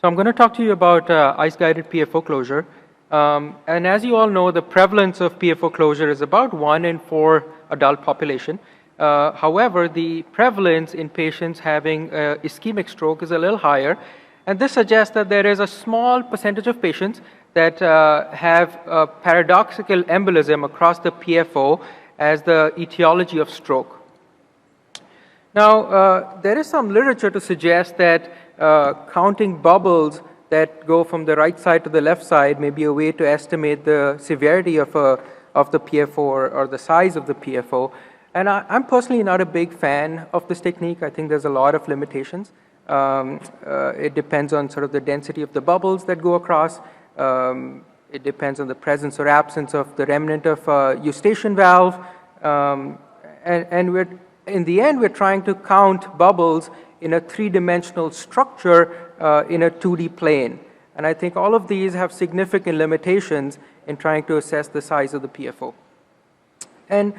So I'm going to talk to you about ice-guided PFO closure. And as you all know, the prevalence of PFO closure is about 1 in 4 adult population. However, the prevalence in patients having ischemic stroke is a little higher. And this suggests that there is a small percentage of patients that have paradoxical embolism across the PFO as the etiology of stroke. Now, there is some literature to suggest that counting bubbles that go from the right side to the left side may be a way to estimate the severity of the PFO or the size of the PFO. And I'm personally not a big fan of this technique. I think there's a lot of limitations. It depends on sort of the density of the bubbles that go across. It depends on the presence or absence of the remnant of eustachian valve. And in the end, we're trying to count bubbles in a three-dimensional structure in a 2D plane. And I think all of these have significant limitations in trying to assess the size of the PFO. And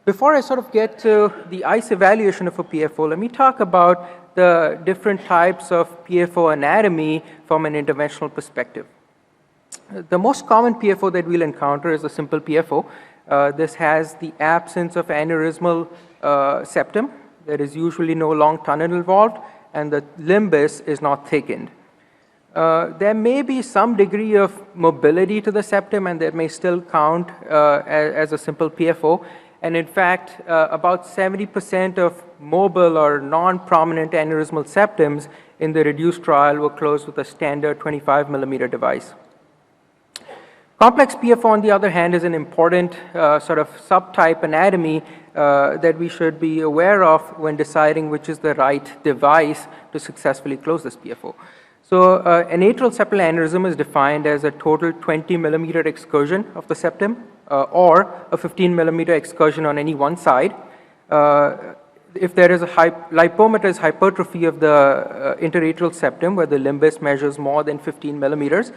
before I sort of get to the ICE evaluation of a PFO, let me talk about the different types of PFO anatomy from an interventional perspective. The most common PFO that we'll encounter is a simple PFO. This has the absence of aneurysmal septum. There is usually no long tunnel involved, and the limbus is not thickened. There may be some degree of mobility to the septum, and that may still count as a simple PFO. And in fact, about 70% of mobile or non-prominent aneurysmal septums in the reduced trial were closed with a standard 25 millimeter device. Complex PFO, on the other hand, is an important sort of subtype anatomy that we should be aware of when deciding which is the right device to successfully close this PFO. So an atrial septal aneurysm is defined as a total 20 millimeter excursion of the septum or a 15 millimeter excursion on any one side. If there is a lipomatous hypertrophy of the interatrial septum where the limbus measures more than 15 millimeters,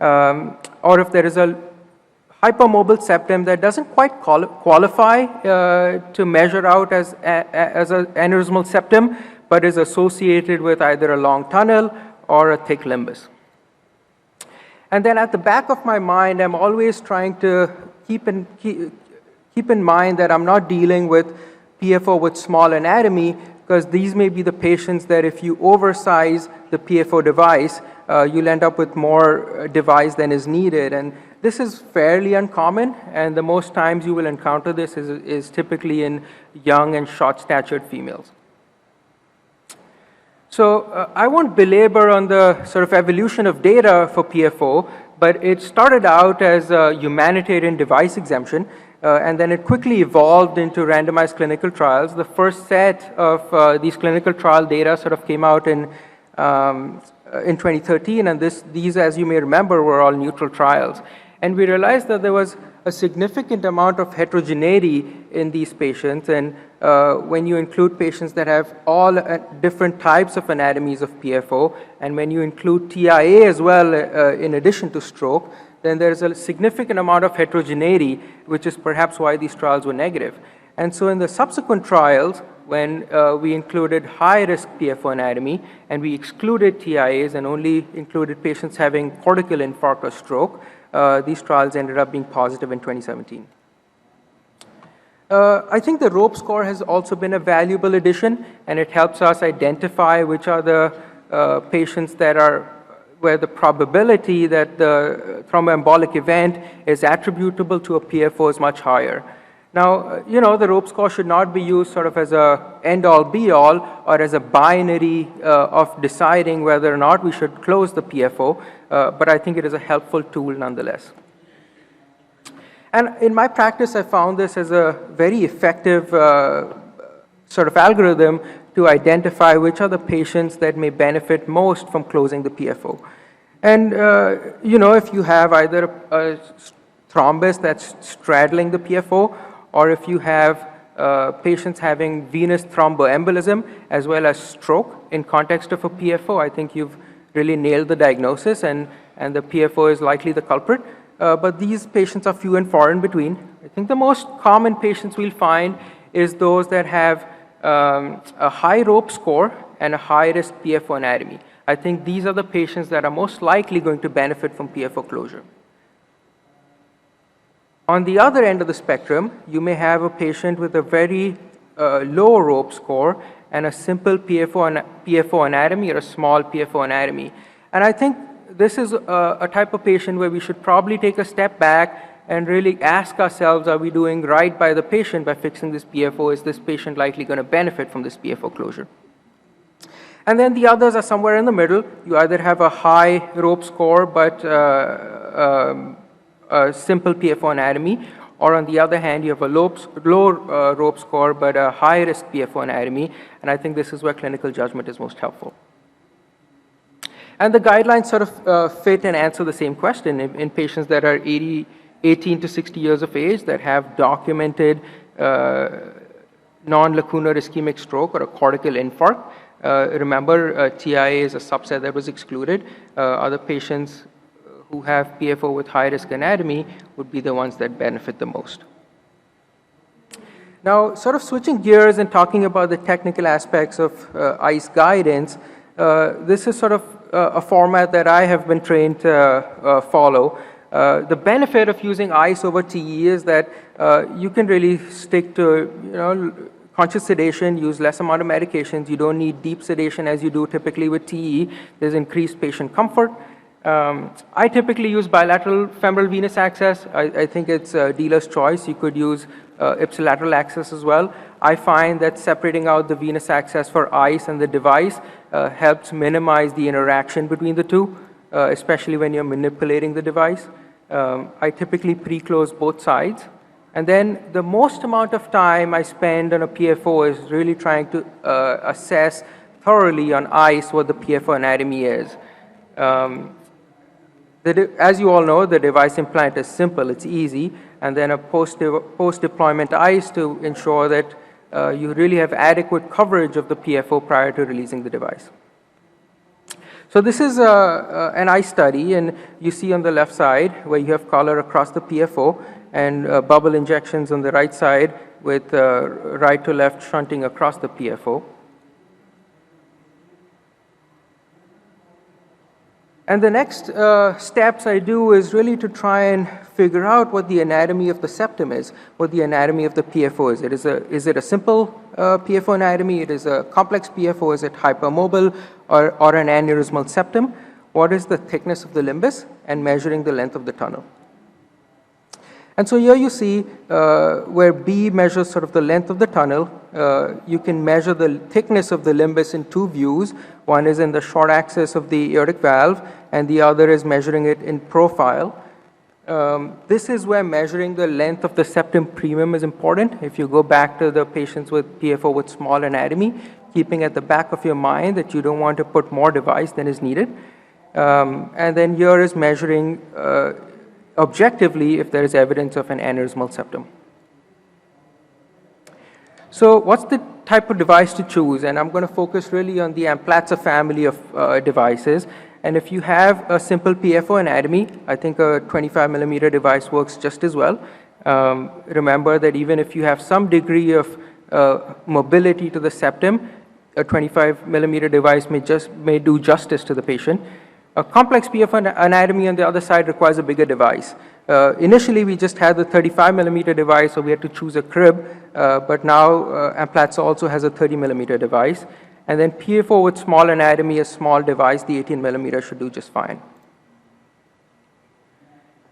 or if there is a hypermobile septum that doesn't quite qualify to measure out as an aneurysmal septum, but is associated with either a long tunnel or a thick limbus. And then at the back of my mind, I'm always trying to keep in mind that I'm not dealing with PFO with small anatomy, because these may be the patients that if you oversize the PFO device, you'll end up with more device than is needed. And this is fairly uncommon, and the most times you will encounter this is typically in young and short-statured females. So I won't belabor on the sort of evolution of data for PFO, but it started out as a humanitarian device exemption, and then it quickly evolved into randomized clinical trials. The first set of these clinical trial data sort of came out in 2013, and these, as you may remember, were all neutral trials. And we realized that there was a significant amount of heterogeneity in these patients, and when you include patients that have all different types of anatomies of PFO, and when you include TIA as well in addition to stroke, then there's a significant amount of heterogeneity, which is perhaps why these trials were negative. And so in the subsequent trials, when we included high-risk PFO anatomy and we excluded TIAs and only included patients having cortical infarct or stroke, these trials ended up being positive in 2017. I think the ROPE score has also been a valuable addition, and it helps us identify which are the patients that are where the probability that the thromboembolic event is attributable to a PFO is much higher. Now, you know, the ROPE score should not be used sort of as a end-all, be-all, or as a binary of deciding whether or not we should close the PFO, but I think it is a helpful tool nonetheless. And in my practice, I found this as a very effective sort of algorithm to identify which are the patients that may benefit most from closing the PFO. And, you know, if you have either a thrombus that's straddling the PFO, or if you have patients having venous thromboembolism as well as stroke in context of a PFO, I think you've really nailed the diagnosis, and the PFO is likely the culprit. But these patients are few and far in between. I think the most common patients we'll find is those that have a high ROPE score and a high-risk PFO anatomy. I think these are the patients that are most likely going to benefit from PFO closure. On the other end of the spectrum, you may have a patient with a very low rope score and a simple PFO anatomy or a small PFO anatomy. And I think this is a type of patient where we should probably take a step back and really ask ourselves, are we doing right by the patient by fixing this PFO? Is this patient likely going to benefit from this PFO closure? And then the others are somewhere in the middle. You either have a high rope score but a simple PFO anatomy, or on the other hand, you have a low rope score but a high-risk PFO anatomy, and I think this is where clinical judgment is most helpful. And the guidelines sort of fit and answer the same question. In patients that are 18 to 60 years of age that have documented non-lacunar ischemic stroke or a cortical infarct, remember TIA is a subset that was excluded. Other patients who have PFO with high-risk anatomy would be the ones that benefit the most. Now, sort of switching gears and talking about the technical aspects of ICE guidance, this is sort of a format that I have been trained to follow. The benefit of using ICE over TE is that you can really stick to, conscious sedation, use less amount of medications. You don't need deep sedation as you do typically with TE. There's increased patient comfort. I typically use bilateral femoral venous access. I think it's a dealer's choice. You could use ipsilateral access as well. I find that separating out the venous access for ICE and the device helps minimize the interaction between the two, especially when you're manipulating the device. I typically pre-close both sides. And then the most amount of time I spend on a PFO is really trying to assess thoroughly on ICE what the PFO anatomy is. As you all know, the device implant is simple, it's easy, and then a post-deployment ICE to ensure that you really have adequate coverage of the PFO prior to releasing the device. So this is an ICE study, and you see on the left side where you have collar across the PFO and bubble injections on the right side with right to left shunting across the PFO. And the next steps I do is really to try and figure out what the anatomy of the septum is, what the anatomy of the PFO is. Is it a simple PFO anatomy? It is a complex PFO? Is it hypermobile or an aneurysmal septum? What is the thickness of the limbus? And measuring the length of the tunnel. And so here you see where B measures sort of the length of the tunnel. You can measure the thickness of the limbus in two views. One is in the short axis of the aortic valve, and the other is measuring it in profile. This is where measuring the length of the septum premium is important. If you go back to the patients with PFO with small anatomy, keeping at the back of your mind that you don't want to put more device than is needed. And then here is measuring objectively if there is evidence of an aneurysmal septum. So what's the type of device to choose? And I'm going to focus really on the Amplatzer family of devices. And if you have a simple PFO anatomy, I think a 25 millimeter device works just as well. Remember that even if you have some degree of mobility to the septum, a 25 millimeter device may do justice to the patient. A complex PFO anatomy on the other side requires a bigger device. Initially, we just had the 35 millimeter device, so we had to choose a crib, but now Amplatzer also has a 30 millimeter device. And then PFO with small anatomy, a small device, the 18 millimeter should do just fine.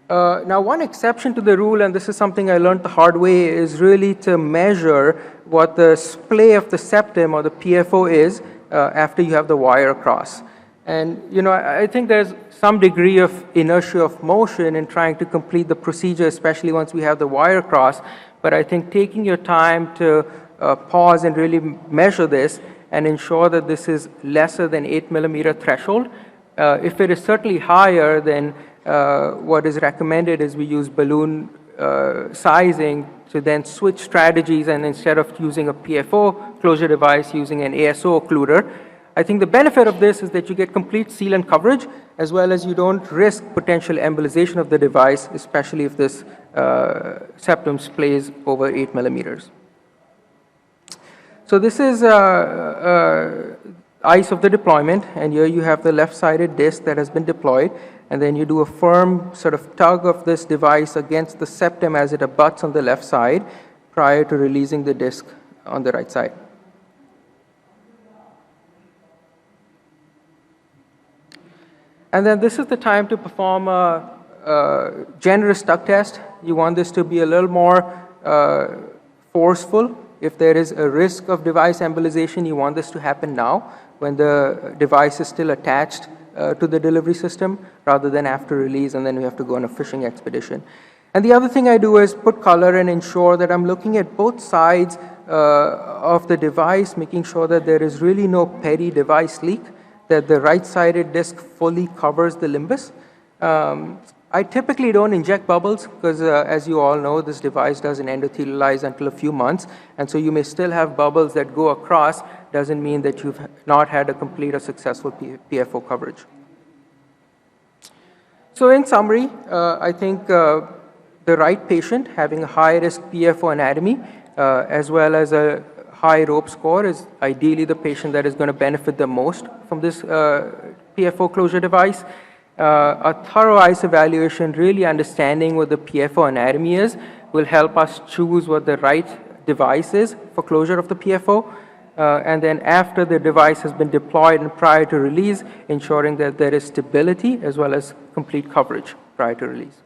Now, one exception to the rule, and this is something I learned the hard way, is really to measure what the splay of the septum or the PFO is after you have the wire across. And I think there's some degree of inertia of motion in trying to complete the procedure, especially once we have the wire across. But I think taking your time to pause and really measure this and ensure that this is lesser than 8 millimeter threshold. If it is certainly higher, then what is recommended is we use balloon sizing to then switch strategies, and instead of using a PFO closure device, using an ASO occluder. I think the benefit of this is that you get complete sealant coverage, as well as you don't risk potential embolization of the device, especially if this septum splays over 8 millimeters. So this is ice of the deployment, and here you have the left-sided disk that has been deployed, and then you do a firm sort of tug of this device against the septum as it abuts on the left side prior to releasing the disk on the right side. And then this is the time to perform a generous tug test. You want this to be a little more forceful. If there is a risk of device embolization, you want this to happen now when the device is still attached to the delivery system rather than after release, and then we have to go on a fishing expedition. And the other thing I do is put color and ensure that I'm looking at both sides of the device, making sure that there is really no peri-device leak, that the right-sided disc fully covers the limbus. I typically don't inject bubbles because, as you all know, this device doesn't endothelialize until a few months, and so you may still have bubbles that go across. Doesn't mean that you've not had a complete or successful PFO coverage. So in summary, I think the right patient having a high-risk PFO anatomy as well as a high rope score is ideally the patient that is going to benefit the most from this PFO closure device. A thorough ICE evaluation, really understanding what the PFO anatomy is, will help us choose what the right device is for closure of the PFO. And then after the device has been deployed and prior to release, ensuring that there is stability as well as complete coverage prior to release.